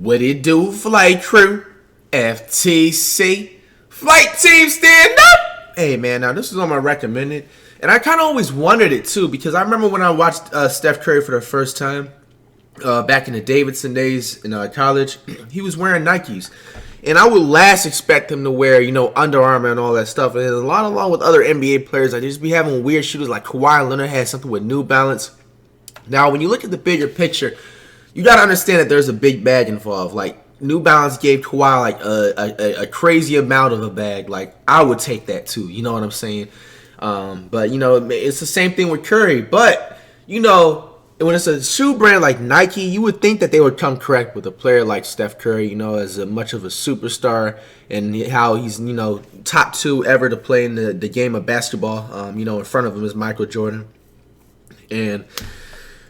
What it do, flight crew? FTC. Flight team stand up! Hey man, now this is on my recommended. And I kind of always wondered it too, because I remember when I watched Steph Curry for the first time, back in the Davidson days in college, he was wearing Nikes. And I would last expect him to wear, Under Armour and all that stuff. And a lot along with other NBA players, I just be having weird shooters like Kawhi Leonard had something with New Balance. Now, when you look at the bigger picture, you got to understand that there's a big bag involved. Like, New Balance gave Kawhi like a crazy amount of a bag. Like, I would take that too. You know what I'm saying? But, it's the same thing with Curry. But, when it's a shoe brand like Nike, you would think that they would come correct with a player like Steph Curry, as much of a superstar and how he's, top 2 ever to play in the game of basketball. In front of him is Michael Jordan. And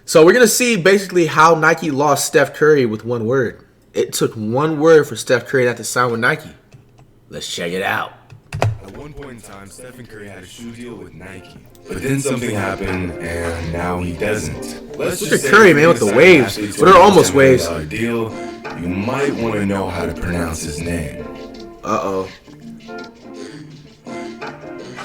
so we're going to see basically how Nike lost Steph Curry with one word. It took one word for Steph Curry not to sign with Nike. Let's check it out. At one point in time, Stephen Curry had a shoe deal with Nike. But then something happened, and now he doesn't. Look at Curry, man, with the waves. But they're almost waves. Deal, you might want to know how to pronounce his name. Uh-oh.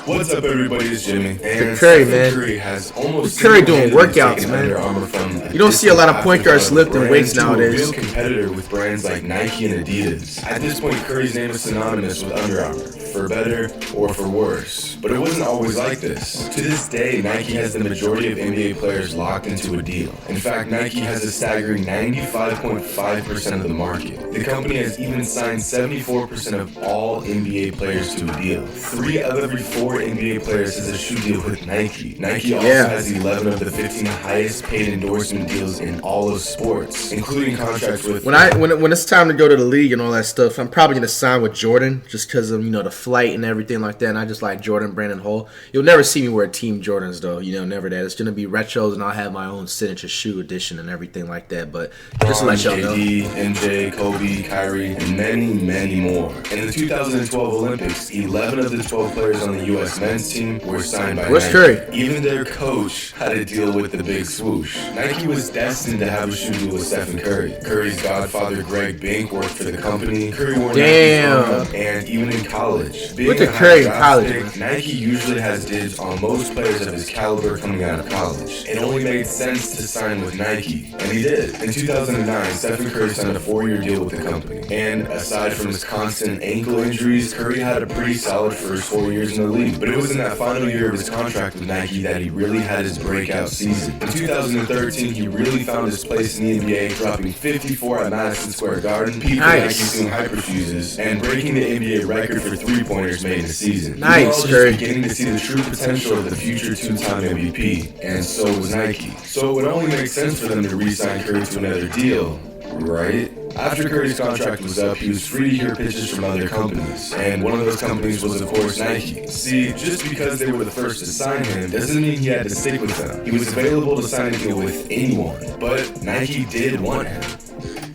What's up, everybody? It's Jimmy. And Curry, man. Curry has almost Curry doing workouts, man. You don't see a lot of point guards lifting weights nowadays. Real competitor with brands like Nike and Adidas. At this point, Curry's name is synonymous with Under Armour, for better or for worse. But it wasn't always like this. To this day, Nike has the majority of NBA players locked into a deal. In fact, Nike has a staggering 95.5% of the market. The company has even signed 74% of all NBA players to a deal. 3 out of every 4 NBA players has a shoe deal with Nike. Nike also has 11 of the 15 highest paid endorsement deals in all of sports, including contracts with... When it's time to go to the league and all that stuff, I'm probably going to sign with Jordan just because of, the flight and everything like that. And I just like Jordan, Brandon Hole. You'll never see me wear Team Jordans, though. Never that. It's going to be retros, and I'll have my own signature shoe edition and everything like that. But just to let y'all know. KD, MJ, Kobe, Kyrie, and many, many more. In the 2012 Olympics, 11 of the 12 players on the U.S. men's team were signed by Nike. Curry? Even their coach had a deal with the big swoosh. Nike was destined to have a shoe deal with Stephen Curry. Curry's godfather, Greg Bink, worked for the company. Curry wore Nike and even in college. Look at Curry in college. Nike usually has dibs on most players of his caliber coming out of college. It only made sense to sign with Nike, and he did. In 2009, Stephen Curry signed a 4-year deal with the company. And aside from his constant ankle injuries, Curry had a pretty solid first 4 years in the league. But it was in that final year of his contract with Nike that he really had his breakout season. In 2013, he really found his place in the NBA, dropping 54 at Madison Square Garden, peaking Nike's doing hyperfuses, and breaking the NBA record for three-pointers made in a season. Nice, Curry. Beginning to see the true potential of the future 2-time MVP, and so was Nike. So it would only make sense for them to re-sign Curry to another deal, right? After Curry's contract was up, he was free to hear pitches from other companies, and one of those companies was, of course, Nike. See, just because they were the first to sign him doesn't mean he had to stick with them. He was available to sign a deal with anyone, but Nike did want him.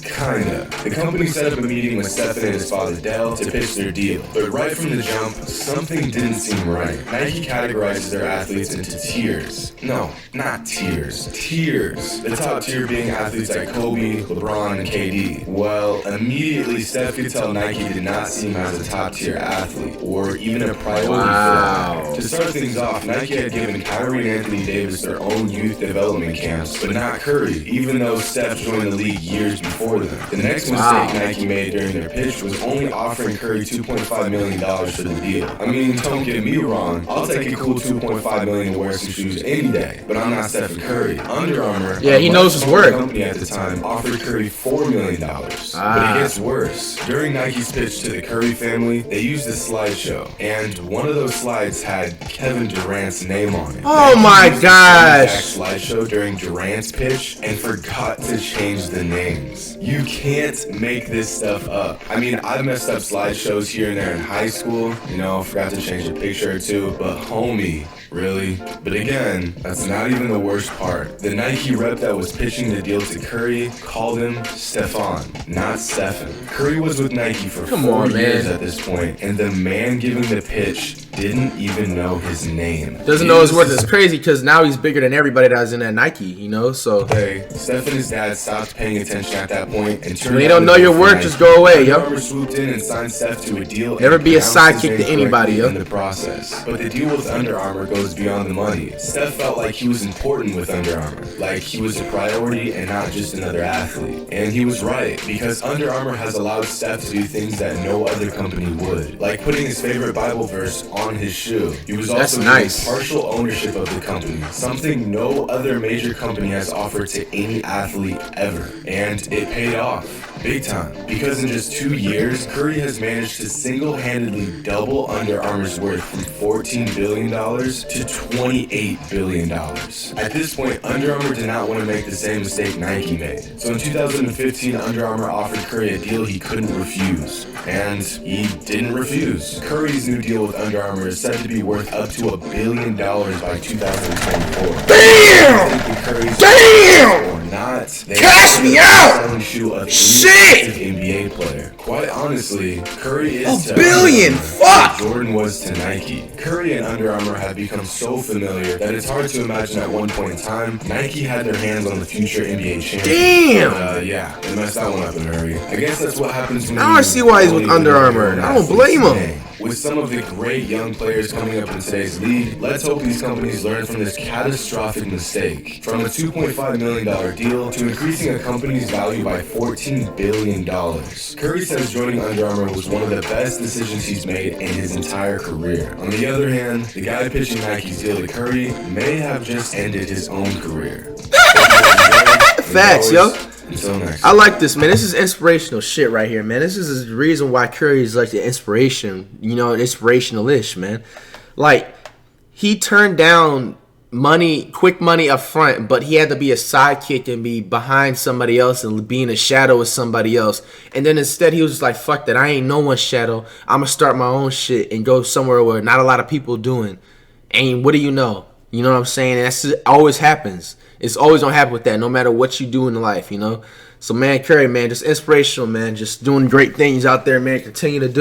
Kinda. The company set up a meeting with Stephen and his father Dell to pitch their deal. But right from the jump, something didn't seem right. Nike categorizes their athletes into tiers. No, not tiers. Tiers. The top tier being athletes like Kobe, LeBron, and KD. Well, immediately Steph could tell Nike did not see him as a top tier athlete, or even a priority for him. To start things off, Nike had given Kyrie and Anthony Davis their own youth development camps, but not Curry, even though Steph joined the league years before them. The next mistake Nike made during their pitch was only offering Curry $2.5 million for the deal. I mean, don't get me wrong, I'll take a cool $2.5 million to wear some shoes any day, but I'm not Stephen Curry. Under Armour, he knows his work. Company at the time offered Curry $4 million. But it gets worse. During Nike's pitch to the Curry family, they used a slideshow, and one of those slides had Kevin Durant's name on it. Oh my gosh! Slideshow during Durant's pitch and forgot to change the names. You can't make this stuff up. I mean, I've messed up slideshows here and there in high school, forgot to change a picture or two, but homie, really? But again, that's not even the worst part. The Nike rep that was pitching the deal to Curry called him Stefan, not Stephen. Curry was with Nike for 4 years at this point, and the man giving the pitch didn't even know his name. Doesn't know his worth. It's crazy because now he's bigger than everybody that was in that Nike, you know. So okay, Steph and his dad stopped paying attention at that point and turned. When you don't know your worth, just go away, yo. Under Armour swooped in and signed Steph to a deal. Never be a sidekick to anybody, yo. In the process, but the deal with Under Armour goes beyond the money. Steph felt like he was important with Under Armour, like he was a priority and not just another athlete. And he was right, because Under Armour has allowed Steph to do things that no other company would, like putting his favorite Bible verse on his shoe. He was also given partial ownership of the company, something no other major company has offered to any athlete ever. And it paid off. Big time. Because in just 2 years, Curry has managed to single-handedly double Under Armour's worth from $14 billion to $28 billion. At this point, Under Armour did not want to make the same mistake Nike made. So in 2015, Under Armour offered Curry a deal he couldn't refuse. And he didn't refuse. Curry's new deal with Under Armour is said to be worth up to $1 billion by 2024. Damn! Damn! Or not. Cash me out! Shit! NBA player. Quite honestly, Curry is $1 billion. Fuck. Jordan was to Nike. Curry and Under Armour have become so familiar that it's hard to imagine at one point in time Nike had their hands on the future NBA champion. Damn. Yeah, they messed that one up in a hurry. I guess that's what happens when now I see why he's with Under Armour. I don't blame him. With some of the great young players coming up in today's league, let's hope these companies learn from this catastrophic mistake. From a $2.5 million deal to increasing a company's value by $14 billion. Curry says joining Under Armour was one of the best decisions he's made in his entire career. On the other hand, the guy pitching Nike's deal to Curry may have just ended his own career. Facts, yo. Until next. I like this, man. This is inspirational shit right here, man. This is the reason why Curry is like the inspiration, you know, inspirational-ish, man. Like, he turned down money, quick money up front, but he had to be a sidekick and be behind somebody else and be in a shadow of somebody else. And then instead he was just like, fuck that, I ain't no one's shadow. I'm going to start my own shit and go somewhere where not a lot of people doing. And what do you know? You know what I'm saying? And that's always happens. It's always gonna happen with that, no matter what you do in life, you know. So, man, Curry, man, just inspirational, man. Just doing great things out there, man. Continue to do it.